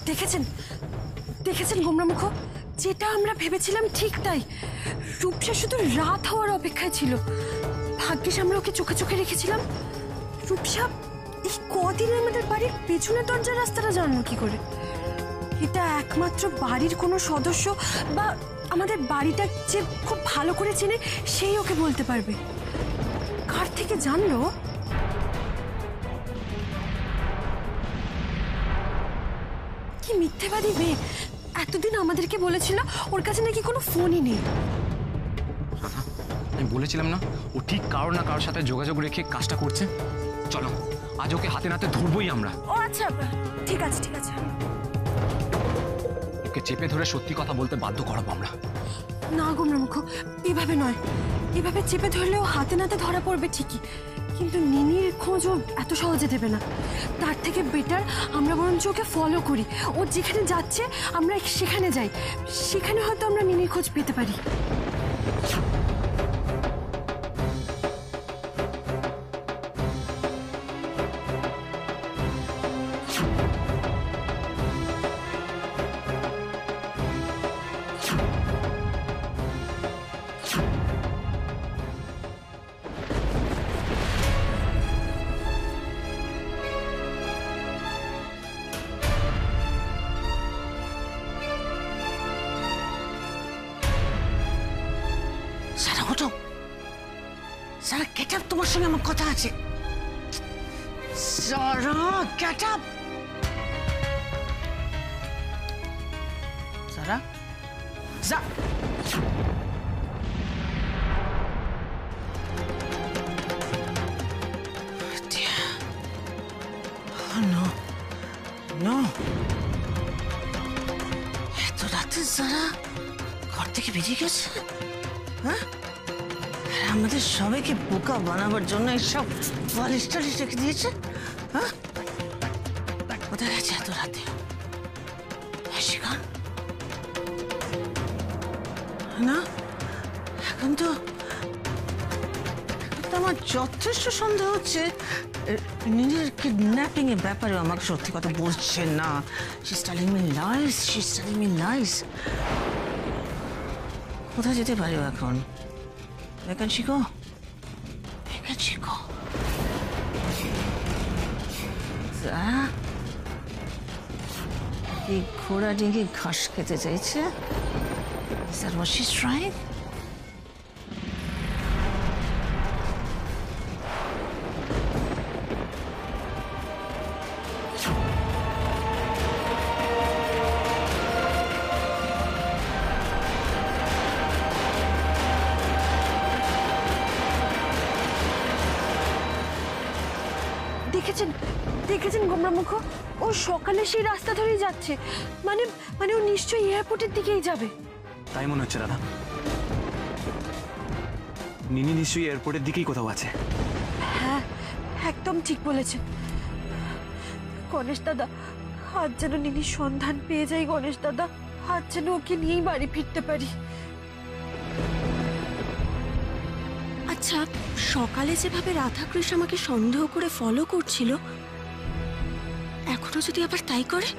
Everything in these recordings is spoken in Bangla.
দেখেছেন দেখেছেন গোমরামুখ, যেটা আমরা ভেবেছিলাম ঠিক তাই। রূপসা শুধু রাত হওয়ার অপেক্ষায় ছিল। ভাগ্যিস আমরা ওকে চোখে চোখে রেখেছিলাম। রূপসা এই কদিনে আমাদের বাড়ির পেছনের দরজার রাস্তাটা জানলো কি করে? এটা একমাত্র বাড়ির কোনো সদস্য বা আমাদের বাড়িটা যে খুব ভালো করে চেনে সেই ওকে বলতে পারবে। কার থেকে জানলো? কি মিথ্যেবাদী মেয়ে! এতদিন আমাদেরকে বলেছিল ওর কাছে নাকি কোনো ফোনই নেই। আমি বলেছিলাম না ও ঠিক কারোর না কারোর সাথে যোগাযোগ রেখে কাজটা করছে। চলো আজ ওকে হাতে নাতে ধরবই আমরা। ও আচ্ছা, ঠিক আছে ঠিক আছে। ওকে চেপে ধরে সত্যি কথা বলতে বাধ্য করাবো আমরা। না গোমরামুখ, এভাবে নয়। এভাবে চেপে ধরলেও হাতে নাতে ধরা পড়বে ঠিকই, কিন্তু নিনির খোঁজ ও এত সহজে দেবে না। তার থেকে বেটার আমরা বরঞ্চ ওকে ফলো করি। ও যেখানে যাচ্ছে আমরা সেখানে যাই, সেখানে হয়তো আমরা নিনির খোঁজ পেতে পারি। সারা ওঠো, সারা গেট আপ, তোমার সঙ্গে আমার কথা আছে। সারা গেট আপ। সারা এত রাতে সারা ঘর থেকে বেরিয়ে গেছে? হ্যাঁ, আমাদের সবাইকে বোকা বানাবার জন্য এইসব বালিশ টালিশ রেখে দিয়েছে। হ্যাঁ, কোথায় গেছে এত রাতে? না, এখন তো আমার যথেষ্ট সন্দেহ হচ্ছে নিজের কিডন্যাপিং এর ব্যাপারে আমাকে সত্যি কথা বলছে না। She's telling me lies, she's telling me lies. কোথায় যেতে পারি এখন? Where can she go? Where can she go? এই ঘোড়া ডিঙে ঘাস খেতে চাইছে? Is that what she's trying? দেখেছেন দেখেছেন গোমরামুখ, ও সকালে সেই রাস্তা ধরেই যাচ্ছে। মানে মানে ও নিশ্চয়ই এয়ারপোর্টের দিকেই যাবে। তাই মনে হচ্ছে দাদা। নিনি নিশ্চয়ই এয়ারপোর্টের দিকেই কোথাও আছে। হ্যাঁ, একদম ঠিক বলেছেন গণেশ দাদা। আজ যেন নিনির সন্ধান পেয়ে যাই গণেশ দাদা। আজ যেন ওকে নিয়েই বাড়ি ফিরতে পারি। আচ্ছা, সকালে যেভাবে রাধাকৃষ্ণ আমাকে সন্দেহ করে ফলো করছিল, এখনো যদি আবার তাই করে?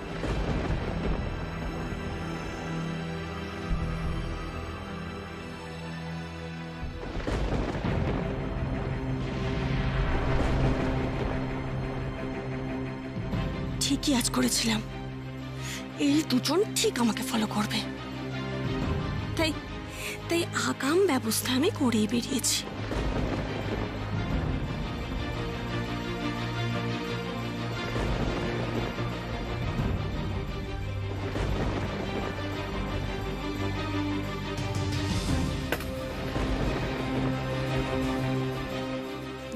ঠিকই আজ করেছিলাম। এই দুজন ঠিক আমাকে ফলো করবে, তাই তাই আগাম ব্যবস্থা আমি করেই বেরিয়েছি।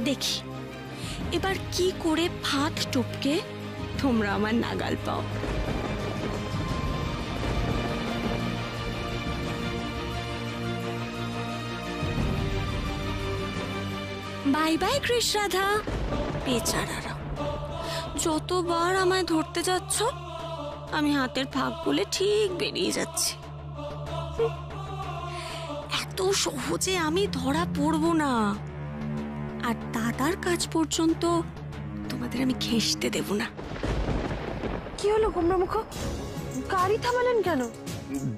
দেখি এবার কি করে ফাঁদ টপকে তোমরা আমার নাগাল পাও। বাই বাই কৃষ রাধা। বেচারারা, যতবার আমায় ধরতে যাচ্ছ আমি হাতের ফাঁক বলে ঠিক বেরিয়ে যাচ্ছি। এত সহজে আমি ধরা পড়ব না, আর দাদার কাজ পর্যন্ত তোমাদের আমি ঘেঁষতে দেব না। কি হলো গোমরামুখ? গাড়ি থামালেন কেন?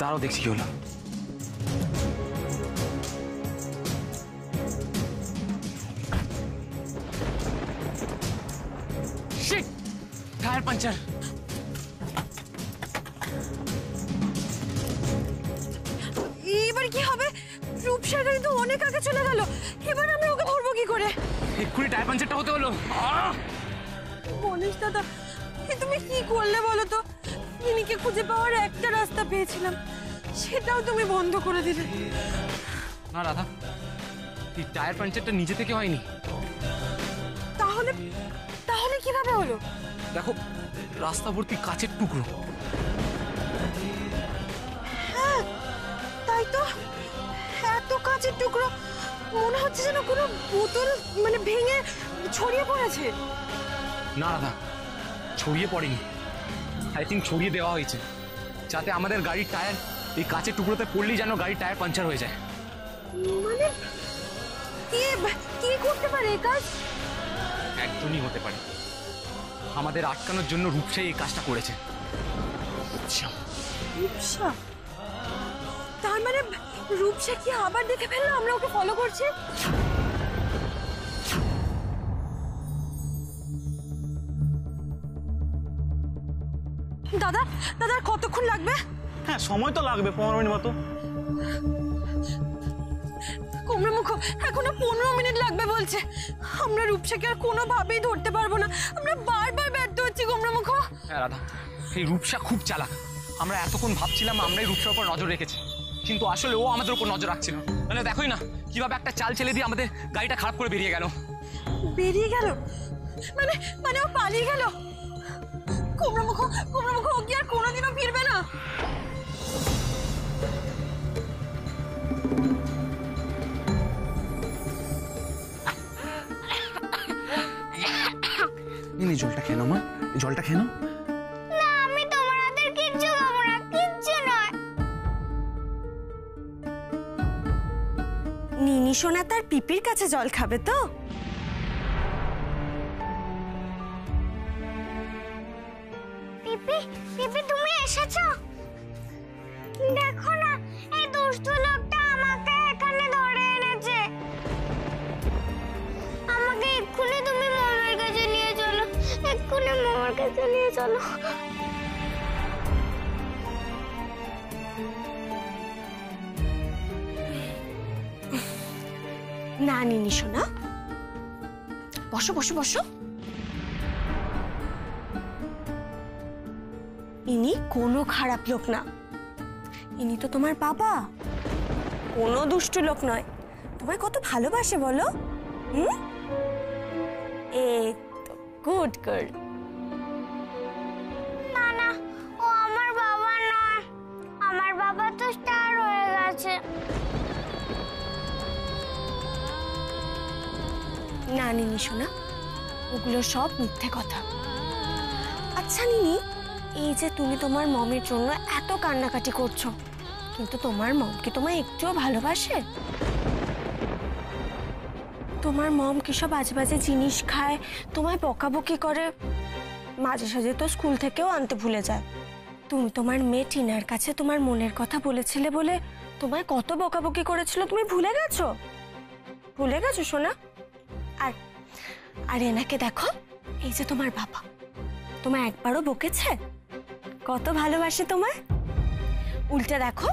দাঁড়াও দেখছি কি হলো। Shit, tyre puncture. এবার কি হবে? রূপসার গাড়ি তো অনেক আগে চলে গেল, এবার আমরা ওকে ধরবো কি করে? এক্ষুনি টায়ার পাঞ্চারটা হতে হলো। মনীষ দাদা, এ তুমি কি করলে বলো তো? মিনিকে খুঁজে পাওয়ার একটা রাস্তা পেয়েছিলাম, সেটাও তুমি বন্ধ করে দিলে। না রাধা, এই টায়ার পাঞ্চারটা নিজে থেকে হয়নি। তাহলে তাহলে কিভাবে হলো? দেখো, রাস্তা ভর্তি কাচের টুকরো। হ্যাঁ, তাই তো। এত কাঁচের টুকরো, মনে হচ্ছে যেন কোনো বোতল মানে ভেঙে ছড়িয়ে পড়েছে। না রাধা, ছড়িয়ে পড়েনি। আই থিঙ্ক ছড়িয়ে দেওয়া হয়েছে, যাতে আমাদের গাড়ির টায়ার এই কাচের টুকরোতে পড়লেই যেন গাড়ির টায়ার পাঞ্চার হয়ে যায়। মানে কে কে করতে পারে এই কাজ? একজনই হতে পারে। আমাদের আটকানোর জন্য রূপসাই এই কাজটা করেছে। রূপসা? তার মানে রূপসা কি আবার দেখে ফেললো আমরা ওকে ফলো করছি? দাদা, দাদা আর কতক্ষণ লাগবে? হ্যাঁ, সময় তো লাগবে 15 মিনিট মতো। কুমড়োমুখ এখনো 15 মিনিট লাগবে বলছে। আমরা রূপসাকে আর কোনোভাবেই ধরতে পারবো না, আমরা বারবার ব্যর্থ হচ্ছি কুমড়োমুখ। হ্যাঁ রাধা, এই রূপসা খুব চালাক। আমরা এতক্ষণ ভাবছিলাম আমরাই রূপসার উপর নজর রেখেছি, কিন্তু আসলে ও আমাদের উপর নজর রাখছিল। মানে দেখোই না কিভাবে একটা চাল ছেলে দিয়ে আমাদের গাড়িটা খারাপ করে বেরিয়ে গেল। বেরিয়ে গেল মানে মানে ও পালিয়ে গেল? কুমড়োমুখ, কুমড়োমুখ ও কি আর কোনোদিনও ফিরবে না? এই জলটা খেয়ে নাও মা, এই জলটা খেয়ে নাও। না, আমি তোমার হাতের কিচ্ছু খাবো না, কিচ্ছু নয়। নিনি সোনা তার পিপির কাছে জল খাবে তো? পিপি, পিপি তুমি এসেছো? দেখো না, এই দুষ্টু লোকটা আমাকে এখানে ধরে এনেছে। আমাকে এক্ষুনি তুমি মামার কাছে নিয়ে চলো, এক্ষুনি মামার কাছে নিয়ে চলো। না নিনি সোনা, বসো বসো বসো। ইনি কোনো খারাপ লোক না, ইনি তো তোমার বাবা, কোনো দুষ্টু লোক নয়। তোমায় কত ভালোবাসে বলো। এই তো গুড গার্ল। না না, ও আমার বাবা নয়, আমার বাবা তো স্টার হয়ে গেছে। না নিনি সোনা, ওগুলো সব মিথ্যে কথা। আচ্ছা নিনি, এই যে তুমি তোমার মমের জন্য এত কান্নাকাটি করছো, কিন্তু তোমার মম কি তোমায় একটুও ভালোবাসে? তোমার মম কি সব বাজে বাজে জিনিস খায়, তোমায় বকাবকি করে, মাঝে সাঝে তো স্কুল থেকেও আনতে ভুলে যায়। তুমি তোমার মেয়ে টিনার কাছে তোমার মনের কথা বলেছিলে বলে তোমায় কত বকাবকি করেছিল, তুমি ভুলে গেছো? ভুলে গেছো সোনা? আর আর এনাকে দেখো, এই যে তোমার বাবা, তোমায় একবারও বকেছে? কত ভালোবাসে তোমায়। উল্টে দেখো,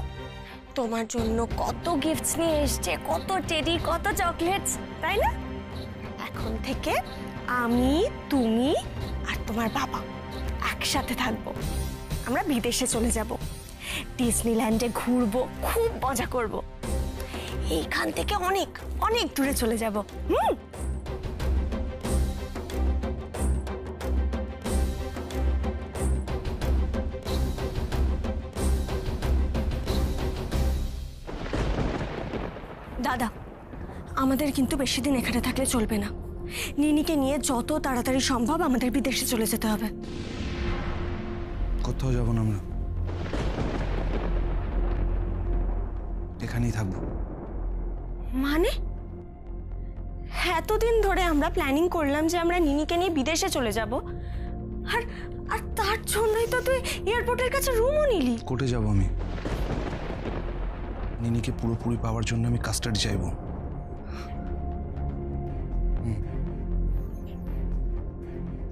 তোমার জন্য কত গিফটস নিয়ে এসছে, কত টেডি, কত চকলেটস, তাই না? এখন থেকে আমি, তুমি আর তোমার বাবা একসাথে থাকবো। আমরা বিদেশে চলে যাব, ডিজনিল্যান্ডে ঘুরবো, খুব মজা করব। এইখান থেকে অনেক অনেক দূরে চলে যাব। দাদা, আমাদের কিন্তু বেশি দিন এখানে থাকলে চলবে না। নিনিকে নিয়ে যত তাড়াতাড়ি সম্ভব আমাদের বিদেশে চলে যেতে হবে। কোথাও যাব না আমরা, এখানেই থাকবো। মানে এতদিন ধরে আমরা প্ল্যানিং করলাম যে আমরা নিনিকে নিয়ে বিদেশে চলে যাব, আর আর তার জন্যই তো তুই এয়ারপোর্টের কাছে রুমও নিলি। কোর্টে যাব আমি। নিনিকে পুরোপুরি পাওয়ার জন্য আমি কাস্টাডি চাইবো।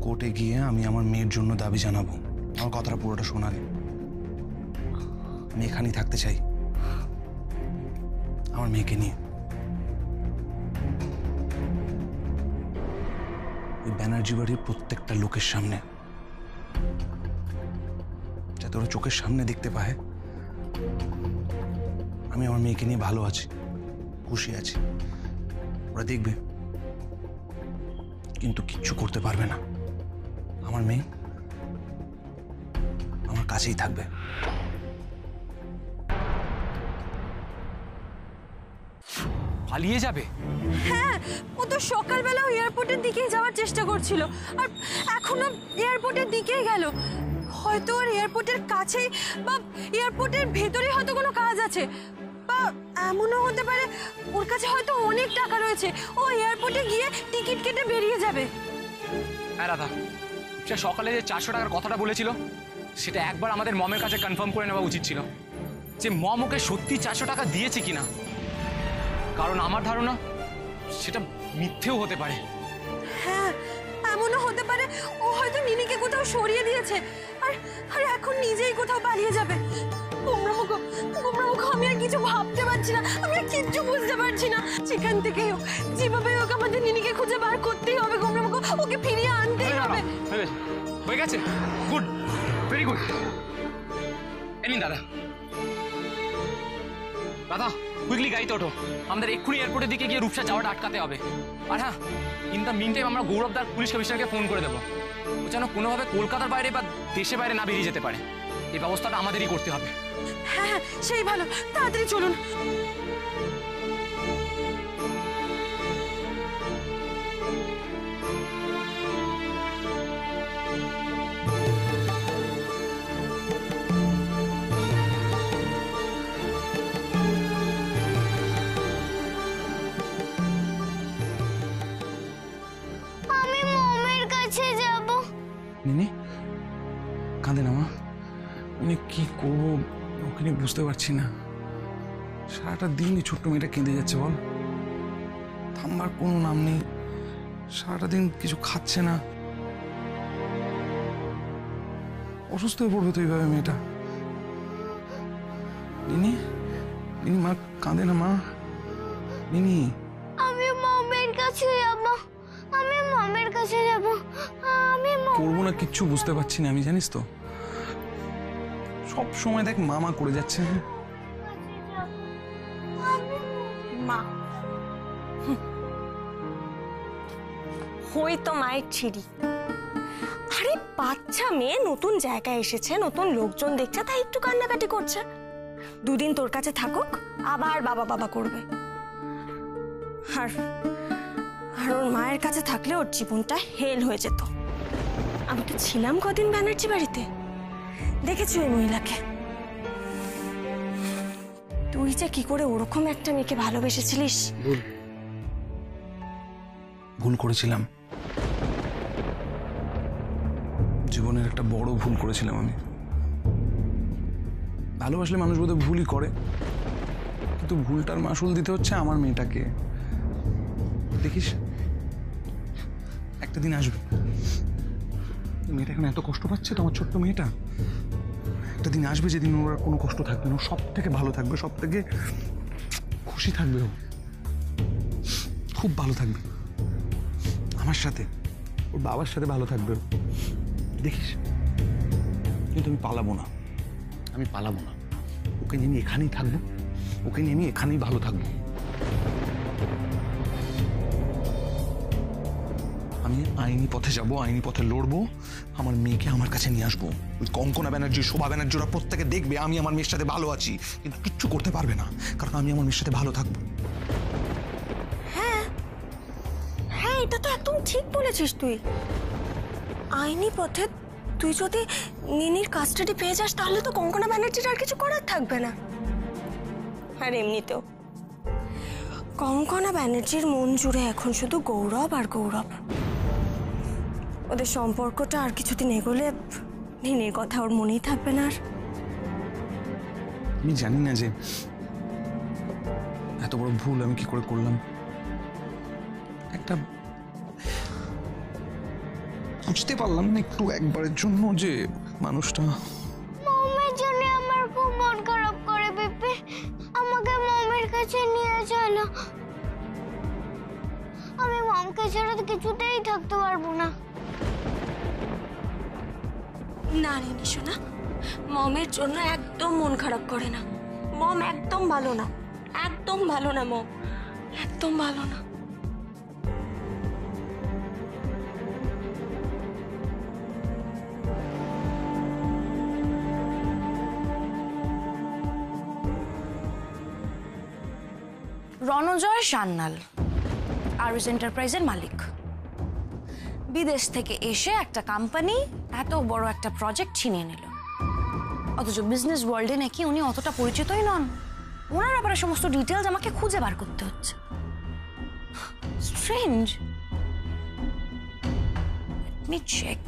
কোর্টে গিয়ে আমি আমার মেয়ের জন্য দাবি জানাবো। আমার কথাটা পুরোটা শোনালে। আমি এখানেই থাকতে চাই আমার মেয়েকে নিয়ে। ওই ব্যানার্জি বাড়ির প্রত্যেকটা লোকের সামনে, যাতে ওরা চোখের সামনে দেখতে পায় আমি আমার মেয়েকে নিয়ে ভালো আছি, খুশি আছি। ওরা দেখবে, কিন্তু কিচ্ছু করতে পারবে না। আমার মেয়ে আমার কাছেই থাকবে। পালিয়ে যাবে? হ্যাঁ, ও তো সকালবেলাও এয়ারপোর্টের দিকেই যাওয়ার চেষ্টা করছিল, আর এখনো এয়ারপোর্টের দিকেই গেল। হয়তো ওর এয়ারপোর্টের কাছেই বা এয়ারপোর্টের ভেতরে হয়তো কোনো কাজ আছে, বা এমনও হতে পারে ওর কাছে হয়তো অনেক টাকা রয়েছে, ও এয়ারপোর্টে গিয়ে টিকিট কেটে বেরিয়ে যাবে। হ্যাঁ রাধা, সে সকালে যে 400 টাকার কথাটা বলেছিল সেটা একবার আমাদের মমের কাছে কনফার্ম করে নেওয়া উচিত ছিল যে মম ওকে সত্যি 400 টাকা দিয়েছে কিনা। কারণ আমার ধারণা সেটা মিথ্যেও হতে পারে। হ্যাঁ, এমনও হতে পারে ও হয়তো নিনিকে কোথাও সরিয়ে দিয়েছে, আর আর এখন নিজেই কোথাও পালিয়ে যাবে। গোমরামুখ, আমি আর কিছু ভাবতে পারছি না, আমি আর কিচ্ছু বুঝতে পারছি না। যেখান থেকে হোক, যেভাবে হোক আমাদের নিনিকে খুঁজে বার করতেই হবে। গোমরামুখ, ওকে ফিরিয়ে আনতেই হবে। হয়ে গেছে, গুড, ভেরি গুড। এনিন দাদা, দাদা কুইকলি গাড়িতে ওঠো, আমাদের এক্ষুনি এয়ারপোর্টের দিকে গিয়ে রূপসা যাওয়াটা আটকাতে হবে। আর হ্যাঁ, ইন দ্য মিন টাইম আমরা গৌরবদার পুলিশ কমিশনারকে ফোন করে দেবো, ও যেন কোনোভাবে কলকাতার বাইরে বা দেশের বাইরে না বেরিয়ে যেতে পারে। এই ব্যবস্থাটা আমাদেরই করতে হবে। হ্যাঁ, সেই ভালো, তাড়াতাড়ি চলুন। আমি মমের কাছে যাব। নিনি কাঁদে না মা। মানে কি করবো ওকে নিয়ে বুঝতে পারছি না। সারাটা দিনই ছোট্ট মেয়েটা কেঁদে যাচ্ছে, বল। থামবার কোনো নাম নেই, সারাটা দিন কিছু খাচ্ছে না। অসুস্থ হয়ে পড়বে তো এইভাবে মেয়েটা। নিনি, নিনি মা কাঁদে না মা। নিনি, আমি মমের কাছে যাব। আমি মমের কাছে যাব। আমি করবো না কিচ্ছু বুঝতে পারছি না আমি, জানিস তো। সব সময় দেখ মামা করে যাচ্ছে। মা হই তো মায়ের ছিড়ি। আরে বাচ্চা মেয়ে নতুন জায়গায় এসেছে, নতুন লোকজন দেখছে, তাই একটু কান্নাকাটি করছে। দুদিন তোর কাছে থাকুক, আবার বাবা বাবা করবে। আর ওর মায়ের কাছে থাকলে ওর জীবনটা হেল হয়ে যেত। আমি তো ছিলাম কদিন ব্যানার্জি বাড়িতে, দেখেছি ওই মহিলাকে। তুই যে কি করে ওরকম একটা মেয়েকে ভালোবেসেছিলিস। ভুল করেছিলাম, জীবনের একটা বড় ভুল করেছিলাম আমি। ভালোবাসলে মানুষ বোধহয় ভুলই করে, কিন্তু ভুলটার মাসুল দিতে হচ্ছে আমার মেয়েটাকে। দেখিস একটা দিন আসবে, মেয়েটা এখন এত কষ্ট পাচ্ছে, তো আমার ছোট্ট মেয়েটা। একটা দিন আসবে যেদিন ওর কোনো কষ্ট থাকবে না, সব থেকে ভালো থাকবে, সব থেকে খুশি থাকবে, ও খুব ভালো থাকবে আমার সাথে, ওর বাবার সাথে ভালো থাকবে। দেখিস, কিন্তু আমি পালাবো না, আমি পালাবো না। ওকে নিয়ে আমি এখানেই থাকবো, ওকে নিয়ে আমি এখানেই ভালো থাকবো। আমি আইনি পথে যাব, আইনি পথে লড়বো, আমার মেয়েকে আমার কাছে নিয়ে আসবো। ওই কঙ্কনা ব্যানার্জি, শোভা ব্যানার্জি, ওরা প্রত্যেকে দেখবে আমি আমার মেয়ের সাথে ভালো আছি, কিন্তু কিচ্ছু করতে পারবে না, কারণ আমি আমার মেয়ের সাথে ভালো থাকবো। হ্যাঁ হ্যাঁ, এটা তো একদম ঠিক বলেছিস তুই। আইনি পথে তুই যদি নিনির কাস্টাডি পেয়ে যাস, তাহলে তো কঙ্কনা ব্যানার্জির আর কিছু করার থাকবে না। আর এমনিতেও কঙ্কনা ব্যানার্জির মন জুড়ে এখন শুধু গৌরব আর গৌরব। ওদের সম্পর্কটা আর কিছুদিন এগোলে নিনির কথা ওর মনেই থাকবে না আর। আমি জানি না যে এত বড় ভুল আমি কি করে করলাম। একটা বুঝতে পারলাম না একটু একবারের জন্য যে মানুষটা। মমের জন্য আমার খুব মন খারাপ করে পিপি। আমাকে মমের কাছে নিয়ে চলো। আমি মমকে ছাড়া তো কিছুতেই থাকতে পারবো না। না নিনি শোনা, মমের জন্য একদম মন খারাপ করে না। মম একদম ভালো না, একদম ভালো না মম, একদম ভালো না। রণজয় সান্যাল আরএস এন্টারপ্রাইজের মালিক। বিদেশ থেকে এসে একটা কোম্পানি এত বড় একটা প্রজেক্ট ছিনিয়ে নিল, অথচ বিজনেস ওয়ার্ল্ডে নাকি উনি অতটা পরিচিতই নন। ওনার ব্যাপারে সমস্ত ডিটেলস আমাকে খুঁজে বার করতে হচ্ছে। Strange. Let me check.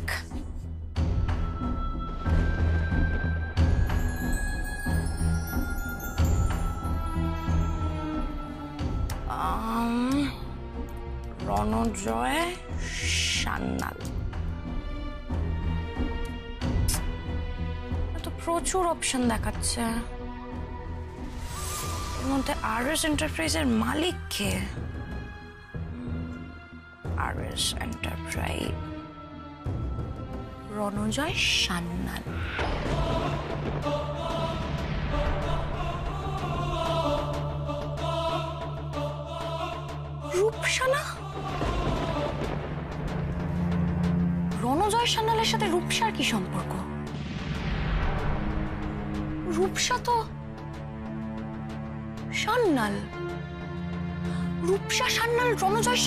Ranjoy Sanyal. তো প্রচুর অপশন দেখাচ্ছে, এর মধ্যে আরএস এন্টারপ্রাইজের মালিক কে? RS enterprise, Ranjoy Sanyal. রূপসানা? রণজয় সান্যালের সাথে রূপসার কি সম্পর্ক? রূপসা তো সান্যাল। Rupsa Sanyal, Ranjoy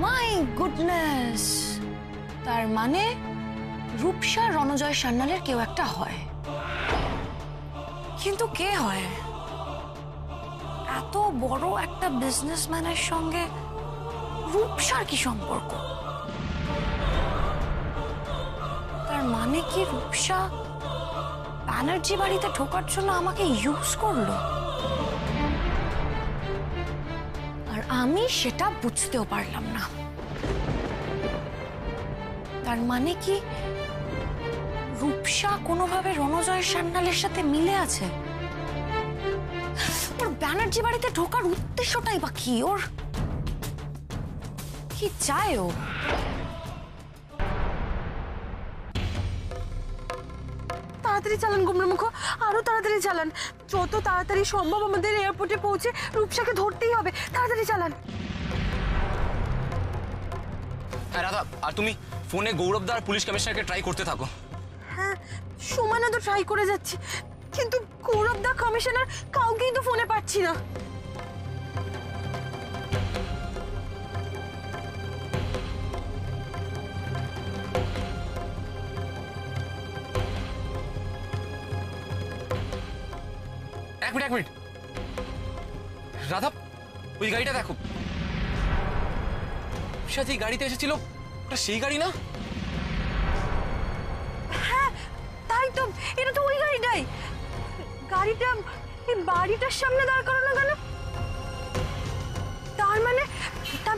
my goodness. তার মানে রূপসা রণজয় সান্যালের কেউ একটা হয়, কিন্তু কে হয়? এত বড় একটা বিজনেসম্যানের সঙ্গে রূপসার কি সম্পর্ক? তার মানে কি রূপসা ব্যানার্জি বাড়িতে ঢোকার জন্য আমাকে ইউজ করলো, আর আমি সেটা বুঝতেও পারলাম না। তার মানে কি রূপসা কোনোভাবে রণজয় সান্যালের সাথে মিলে আছে? ওর ব্যানার্জি বাড়িতে ঢোকার উদ্দেশ্যটাই বা কি? ওর কি চায়? ও তাড়াতাড়ি চালান গুমরামুখ, আরো তাড়াতাড়ি চালান। যত তাড়াতাড়ি সম্ভব আমাদের এয়ারপোর্টে পৌঁছে রূপসাকে ধরতেই হবে। তাড়াতাড়ি চালান। হ্যাঁ রাধা, আর তুমি ফোনে গৌরবদা আর পুলিশ কমিশনারকে ট্রাই করতে থাকো। হ্যাঁ সুমানও তো ট্রাই করে যাচ্ছে, কিন্তু গৌরবদা, কমিশনার কাউকেই তো ফোনে পাচ্ছি না। এক মিনিট রাধা, ওই গাড়িটা দেখো। সাথে গাড়িতে এসেছিল, ওটা সেই গাড়ি না? হ্যাঁ তাই তো, এটা তো ওই গাড়িটাই। গাড়িটা এই বাড়িটার সামনে দাঁড় করানো কেন? তার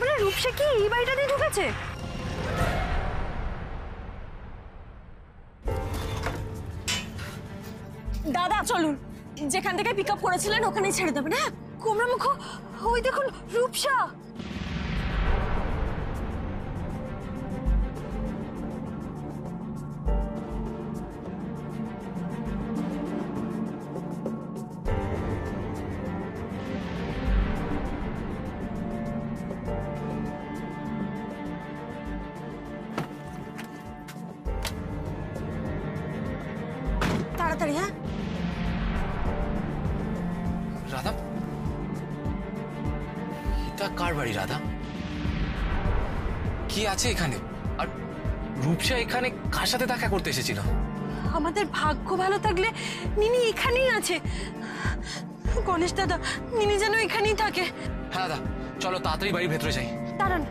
মানে রূপসা কি এই বাড়িটাতেই ঢুকেছে? দাদা চলুন, যেখান থেকে পিক আপ করেছিলেন ওখানেই ছেড়ে দেবেন। হ্যাঁ গুমরামুখ, ওই দেখুন রূপসা। তাড়াতাড়ি। হ্যাঁ রাধা, এটা কার বাড়ি রাধা? কি আছে এখানে? আর রূপসা এখানে কার সাথে দেখা করতে এসেছিল? আমাদের ভাগ্য ভালো থাকলে নিনি এখানেই আছে। গণেশ দাদা, নিনি যেন এখানেই থাকে। হ্যাঁ দাদা, চলো তাড়াতাড়ি বাড়ির ভেতরে যাই। দাঁড়ান,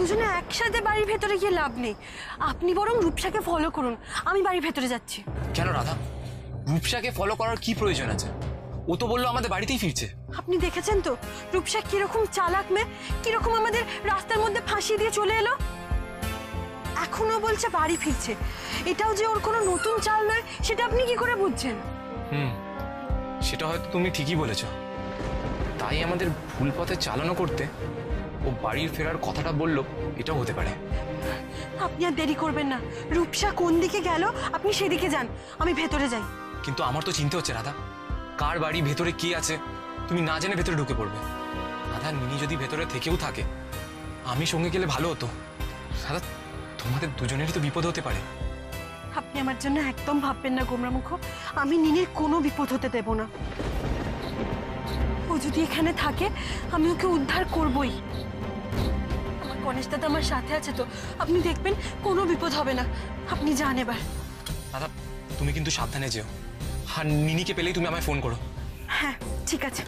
দুজনে একসাথে বাড়ির ভেতরে গিয়ে লাভ নেই। আপনি বরং রূপসাকে ফলো করুন, আমি বাড়ির ভেতরে যাচ্ছি। কেন রাধা? রূপসাকে ফলো করার কি প্রয়োজন আছে? ও তো বললো আমাদের বাড়িতেই ফিরছে। আপনি দেখেছেন তো রূপসা কিরকম চালাক মেয়ে, কিরকম আমাদের রাস্তার মধ্যে ফাঁসিয়ে দিয়ে চলে এলো। এখনো বলছে বাড়ি ফিরছে। এটাও যে ওর কোনো নতুন চাল নয় সেটা আপনি কি করে বুঝছেন? সেটা হয়তো তুমি ঠিকই বলেছ। তাই আমাদের ভুল পথে চালানো করতে ও বাড়ির ফেরার কথাটা বললো, এটাও হতে পারে। আপনি আর দেরি করবেন না। রূপসা কোন দিকে গেল আপনি সেদিকে যান, আমি ভেতরে যাই। কিন্তু আমার তো চিন্তা হচ্ছে রাধা, কার বাড়ি, ভেতরে কে আছে, তুমি না জেনে ভেতরে ঢুকে পড়বে। রাধা, মিনি যদি ভেতরে থেকেও থাকে, আমি সঙ্গে গেলে ভালো হতো। রাধা, তোমাদের দুজনেরই তো বিপদ হতে পারে। আপনি আমার জন্য একদম ভাববেন না গোমরামুখ, আমি নিনির কোনো বিপদ হতে দেব না। ও যদি এখানে থাকে আমি ওকে উদ্ধার করবই। আমার গণেশ দাদা আমার সাথে আছে তো, আপনি দেখবেন কোনো বিপদ হবে না। আপনি যান এবার। দাদা, তুমি কিন্তু সাবধানে যেও, আর নিনিকে পেলেই তুমি আমায় ফোন করো। হ্যাঁ ঠিক আছে।